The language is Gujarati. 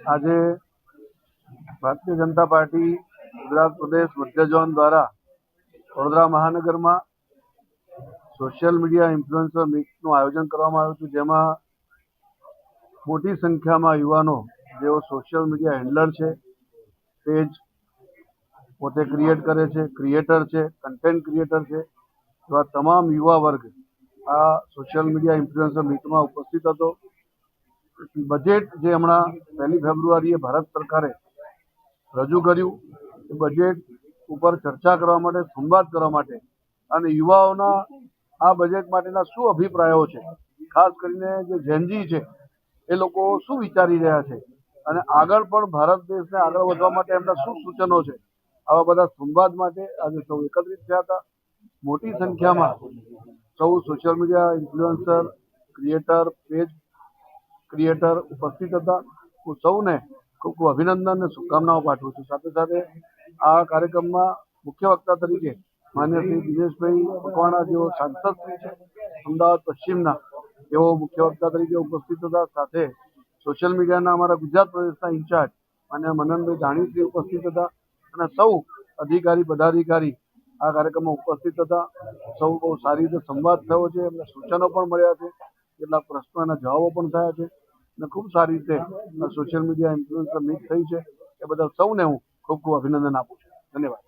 આજે ભારતીય જનતા પાર્ટી ગુજરાત પ્રદેશ મધ્ય ઝોન દ્વારા વડોદરા મહાનગરમાં સોશિયલ મીડિયા ઇન્ફ્લુએન્સર મીટનું આયોજન કરવામાં આવ્યું હતું, જેમાં મોટી સંખ્યામાં યુવાનો જેઓ સોશિયલ મીડિયા હેન્ડલર છે, પેજ પોતે ક્રિએટ કરે છે, ક્રિએટર છે, કન્ટેન્ટ ક્રિએટર છે, એવા તમામ યુવા વર્ગ આ સોશિયલ મીડિયા ઇન્ફ્લુએન્સર મીટમાં ઉપસ્થિત હતો. બજેટ જે હમણાં 1 ફેબ્રુઆરીએ ભારત સરકારે રજૂ કર્યું, એ બજેટ ઉપર ચર્ચા કરવા માટે, સંવાદ કરવા માટે અને યુવાઓના આ બજેટ માટેના શું અભિપ્રાયો છે, ખાસ કરીને જે જેનજી છે એ લોકો શું વિચારી રહ્યા છે અને આગળ પણ ભારત દેશને આગળ વધવા માટે એમના શું સૂચનો છે, આવા બધા સંવાદ માટે આજે સૌ એકત્રિત થયા હતા. મોટી સંખ્યામાં સૌ social media influencer, creator, page creator ઉપસ્થિત હતા. હું સૌને ખૂબ ખૂબ અભિનંદન અને શુભકામનાઓ પાઠવું છું. સાથે સાથે આ કાર્યક્રમમાં મુખ્ય વક્તા તરીકે માન્ય શ્રી દિનેશભાઈ મકવાણા જેઓ સાંસદ શ્રી છે અમદાવાદ પશ્ચિમના, તેઓ મુખ્ય વક્તા તરીકે ઉપસ્થિત હતા. સાથે સોશિયલ મીડિયાના અમારા ગુજરાત પ્રદેશના ઇન્ચાર્જ માન્ય મનનભાઈ ધાણીશ્રી ઉપસ્થિત હતા અને સૌ અધિકારી પદાધિકારી આ કાર્યક્રમમાં ઉપસ્થિત હતા. સૌ બહુ સારી રીતે સંવાદ થયો છે, એમને સૂચનો પણ મળ્યા છે, કેટલાક પ્રશ્નોના જવાબો પણ થયા છે અને ખૂબ સારી રીતે સોશિયલ મીડિયા ઇન્ફ્લુએન્સર મીટ થઈ છે. એ બદલ સૌને હું ખૂબ ખૂબ અભિનંદન આપું છું. ધન્યવાદ.